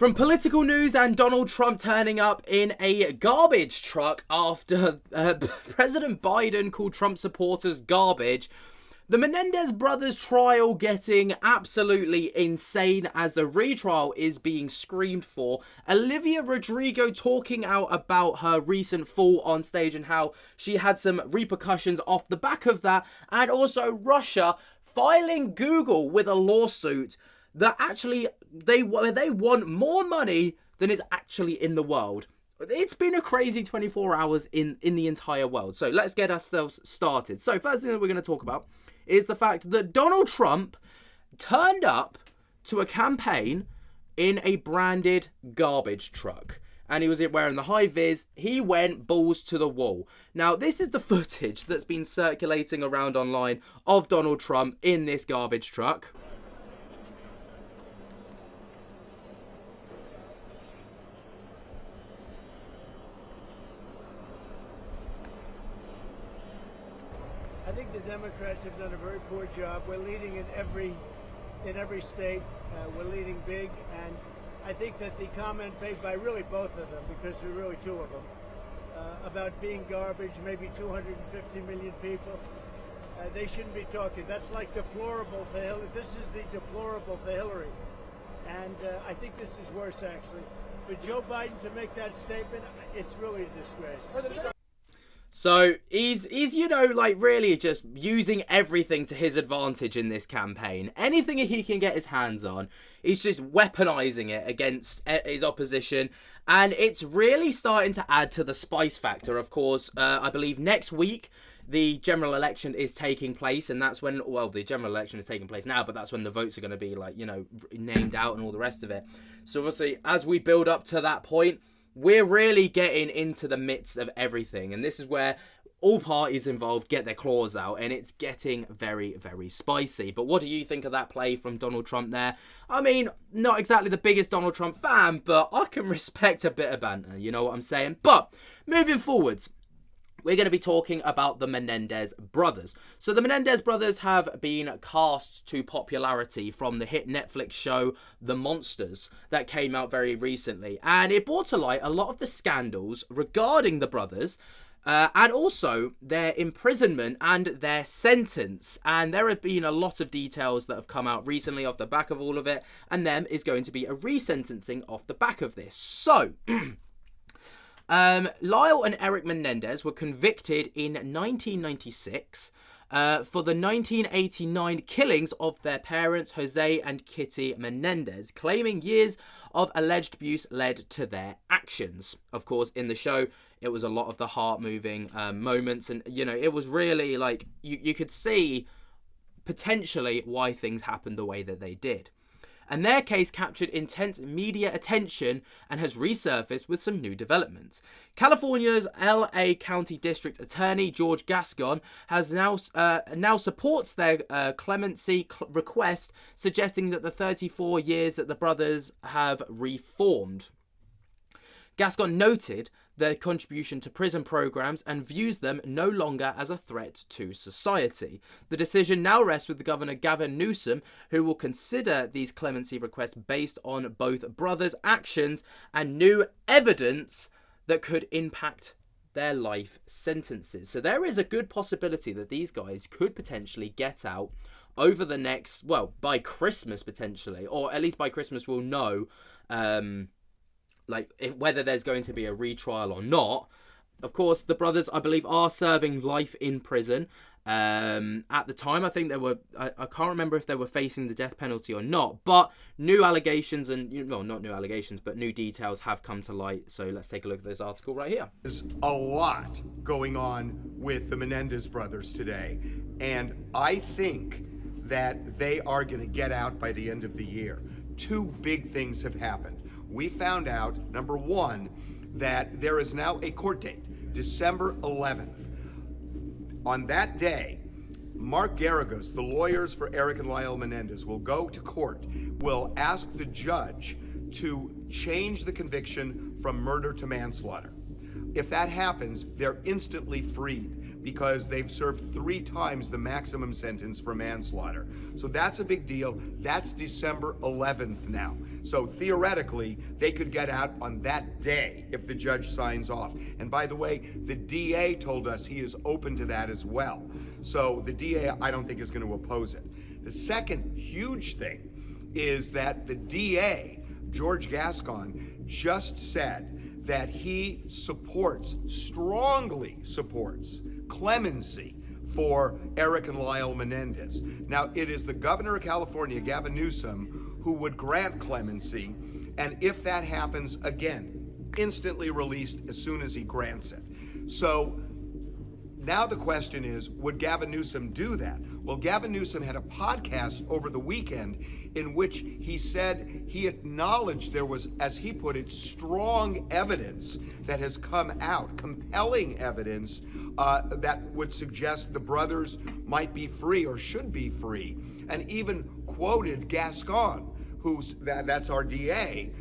From political news and Donald Trump turning up in a garbage truck after President Biden called Trump supporters garbage, the Manendez brothers trial getting absolutely insane as the retrial is being screamed for, Olivia Rodrigo talking out about her recent fall on stage and how she had some repercussions off the back of that, and also Russia filing Google with a lawsuit that actually they want more money than is actually in the world. It's been a crazy 24 hours in the entire world. So let's get ourselves started. So first thing that we're going to talk about is the fact that Donald Trump turned up to a campaign in a branded garbage truck. And he was wearing the high vis. He went balls to the wall. Now, this is the footage that's been circulating around online of Donald Trump in this garbage truck. I think the Democrats have done a very poor job. We're leading in every state. We're leading big, and I think that the comment made by really both of them, because there are really two of them, about being garbage, maybe 250 million people, they shouldn't be talking. That's like deplorable for Hillary. This is the deplorable for Hillary, and I think this is worse actually. For Joe Biden to make that statement, it's really a disgrace. So he's like really just using everything to his advantage in this campaign. Anything he can get his hands on, he's just weaponizing it against his opposition. And it's really starting to add to the spice factor. Of course, I believe next week, the general election is taking place. And that's when, well, the general election is taking place now, but that's when the votes are going to be named out and all the rest of it. So obviously, as we build up to that point, we're really getting into the midst of everything. And this is where all parties involved get their claws out. And it's getting very, very spicy. But what do you think of that play from Donald Trump there? I mean, not exactly the biggest Donald Trump fan, but I can respect a bit of banter. You know what I'm saying? But moving forwards, we're going to be talking about the Manendez brothers. So the Manendez brothers have been cast to popularity from the hit Netflix show The Monsters that came out very recently. And it brought to light a lot of the scandals regarding the brothers and also their imprisonment and their sentence. And there have been a lot of details that have come out recently off the back of all of it. And then is going to be a resentencing off the back of this. So Lyle and Eric Manendez were convicted in 1996 for the 1989 killings of their parents, Jose and Kitty Manendez, claiming years of alleged abuse led to their actions. Of course, in the show, it was a lot of the heart-moving moments, and, it was really like, you could see potentially why things happened the way that they did. And their case captured intense media attention and has resurfaced with some new developments. California's LA County District Attorney George Gascon has now supports their clemency request, suggesting that the 34 years that the brothers have reformed. Gascon noted their contribution to prison programs and views them no longer as a threat to society. The decision now rests with the Governor Gavin Newsom, who will consider these clemency requests based on both brothers' actions and new evidence that could impact their life sentences. So there is a good possibility that these guys could potentially get out over the next, well, by Christmas potentially, or at least by Christmas we'll know whether there's going to be a retrial or not. Of course, the brothers, I believe, are serving life in prison. At the time, I think they were, I can't remember if they were facing the death penalty or not, but new allegations and, well, not new allegations, but new details have come to light. So let's take a look at this article right here. There's a lot going on with the Manendez brothers today, and I think that they are going to get out by the end of the year. Two big things have happened. We found out, number one, that there is now a court date, December 11th. On that day, Mark Garagos, the lawyers for Eric and Lyle Manendez, will go to court, will ask the judge to change the conviction from murder to manslaughter. If that happens, they're instantly freed because they've served 3 times the maximum sentence for manslaughter. So that's a big deal. That's December 11th now. So theoretically, they could get out on that day if the judge signs off. And by the way, the DA told us he is open to that as well. So the DA, I don't think, is going to oppose it. The second huge thing is that the DA, George Gascon, just said that he strongly supports clemency for Eric and Lyle Manendez. Now, it is the governor of California, Gavin Newsom, who would grant clemency, and if that happens, again, instantly released as soon as he grants it. So now the question is, would Gavin Newsom do that? Well, Gavin Newsom had a podcast over the weekend in which he said he acknowledged there was, as he put it, strong evidence that has come out, compelling evidence that would suggest the brothers might be free or should be free, and even quoted Gascon, that's our DA,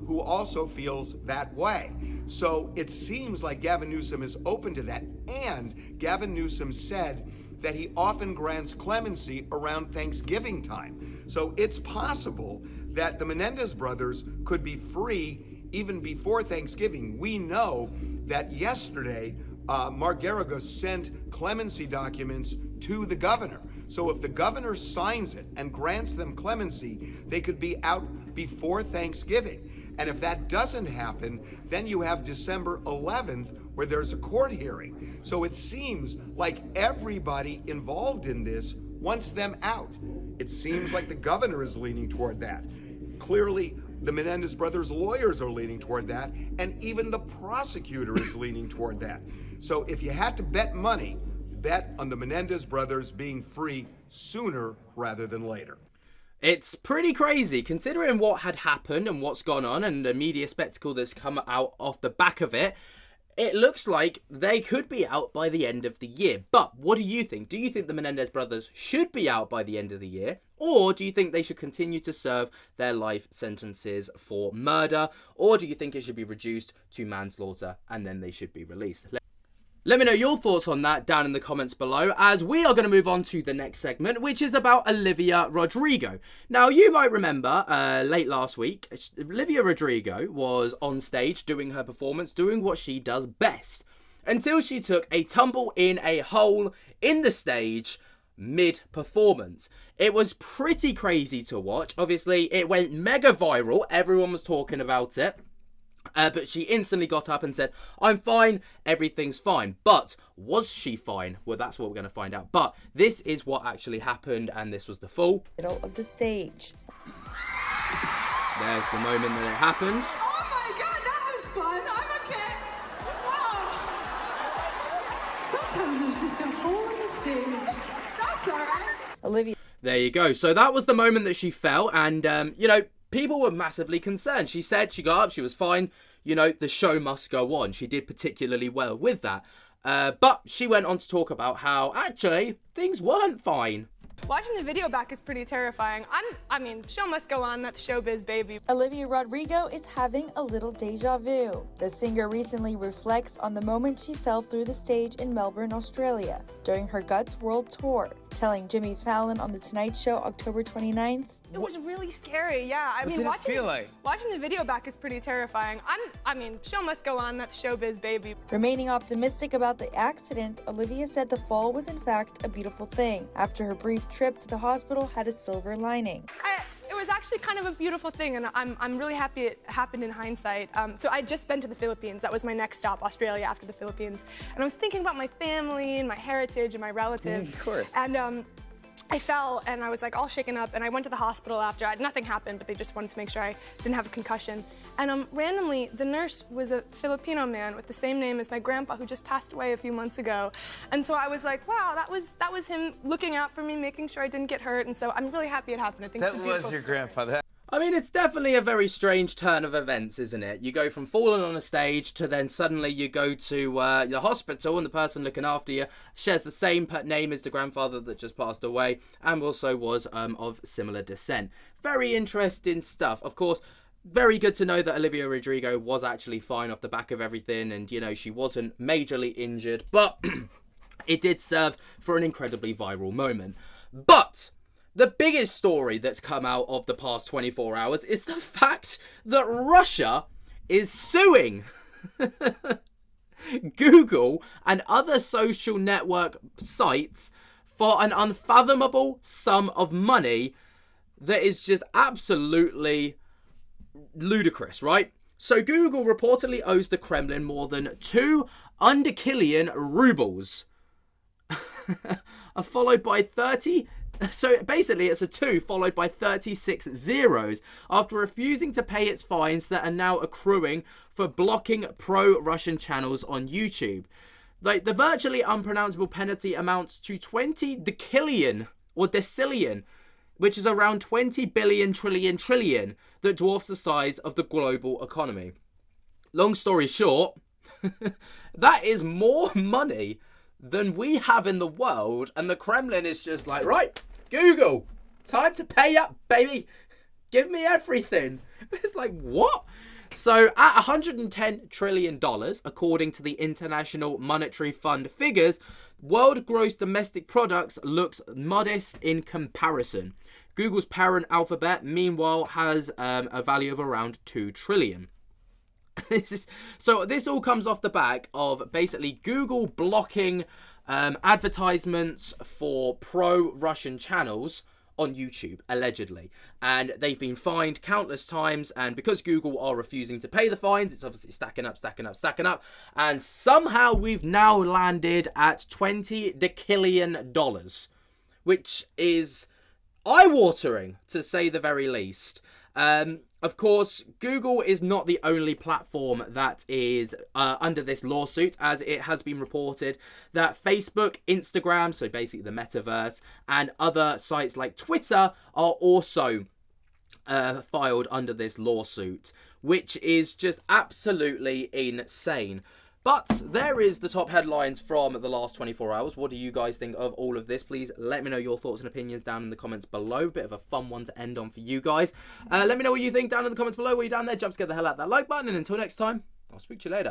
who also feels that way. So it seems like Gavin Newsom is open to that, and Gavin Newsom said that he often grants clemency around Thanksgiving time. So it's possible that the Manendez brothers could be free even before Thanksgiving. We know that yesterday, Mark Garagos sent clemency documents to the governor. So if the governor signs it and grants them clemency, they could be out before Thanksgiving. And if that doesn't happen, then you have December 11th, where there's a court hearing. So it seems like everybody involved in this wants them out. It seems like the governor is leaning toward that. Clearly, the Manendez brothers' lawyers are leaning toward that, and even the prosecutor is leaning toward that. So if you had to bet money, bet on the Manendez brothers being free sooner rather than later. It's pretty crazy considering what had happened and what's gone on and the media spectacle that's come out off the back of it. It looks like they could be out by the end of the year. But what do you think? Do you think the Manendez brothers should be out by the end of the year? Or do you think they should continue to serve their life sentences for murder? Or do you think it should be reduced to manslaughter and then they should be released? Let me know your thoughts on that down in the comments below, as we are going to move on to the next segment, which is about Olivia Rodrigo. Now, you might remember late last week, Olivia Rodrigo was on stage doing her performance, doing what she does best, until she took a tumble in a hole in the stage mid-performance. It was pretty crazy to watch. Obviously, it went mega viral. Everyone was talking about it. But she instantly got up and said, "I'm fine, everything's fine." But was she fine? Well, that's what we're going to find out. But this is what actually happened, and this was the full middle of the stage. There's the moment that it happened. Oh my god, that was fun. I'm okay. Wow. Sometimes there's just a hole in the stage. That's alright. Olivia. There you go. So that was the moment that she fell, and people were massively concerned. She said she got up, she was fine. The show must go on. She did particularly well with that. But she went on to talk about how, actually, things weren't fine. Watching the video back is pretty terrifying. Show must go on. That's showbiz, baby. Olivia Rodrigo is having a little deja vu. The singer recently reflects on the moment she fell through the stage in Melbourne, Australia, during her Guts World Tour, telling Jimmy Fallon on The Tonight Show October 29th. It was really scary, yeah. What did it feel like? Watching the video back is pretty terrifying. Show must go on. That's showbiz, baby. Remaining optimistic about the accident, Olivia said the fall was in fact a beautiful thing. After her brief trip to the hospital had a silver lining. It was actually kind of a beautiful thing, and I'm really happy it happened in hindsight. So I'd just been to the Philippines. That was my next stop, Australia after the Philippines. And I was thinking about my family and my heritage and my relatives. Of course. And I fell and I was like all shaken up, and I went to the hospital after. Nothing happened, but they just wanted to make sure I didn't have a concussion. And randomly, the nurse was a Filipino man with the same name as my grandpa, who just passed away a few months ago. And so I was like, wow, that was him looking out for me, making sure I didn't get hurt. And so I'm really happy it happened. I think That it's a was beautiful your story. grandfather. It's definitely a very strange turn of events, isn't it? You go from falling on a stage to then suddenly you go to the hospital, and the person looking after you shares the same name as the grandfather that just passed away and also was of similar descent. Very interesting stuff. Of course, very good to know that Olivia Rodrigo was actually fine off the back of everything, and, she wasn't majorly injured, but it did serve for an incredibly viral moment. But the biggest story that's come out of the past 24 hours is the fact that Russia is suing Google and other social network sites for an unfathomable sum of money that is just absolutely ludicrous, right? So Google reportedly owes the Kremlin more than 2 underkillion rubles, followed by 30. So basically it's a 2 followed by 36 zeros after refusing to pay its fines that are now accruing for blocking pro-Russian channels on YouTube. Like, the virtually unpronounceable penalty amounts to 20 decillion or decillion, which is around 20 billion trillion that dwarfs the size of the global economy. Long story short, that is more money than we have in the world, and the Kremlin is just like, right, Google, time to pay up, baby. Give me everything. It's like, what? So at $110 trillion, according to the International Monetary Fund figures, world gross domestic products looks modest in comparison. Google's parent Alphabet, meanwhile, has a value of around 2 trillion. So this all comes off the back of basically Google blocking advertisements for pro-Russian channels on YouTube, allegedly. And they've been fined countless times, and because Google are refusing to pay the fines, it's obviously stacking up. And somehow we've now landed at $20 decillion, which is eye-watering, to say the very least. Of course, Google is not the only platform that is under this lawsuit, as it has been reported that Facebook, Instagram, so basically the metaverse, and other sites like Twitter are also filed under this lawsuit, which is just absolutely insane. But there is the top headlines from the last 24 hours. What do you guys think of all of this? Please let me know your thoughts and opinions down in the comments below. Bit of a fun one to end on for you guys. Let me know what you think down in the comments below. While you're down there, jump to get the hell out of that like button. And until next time, I'll speak to you later.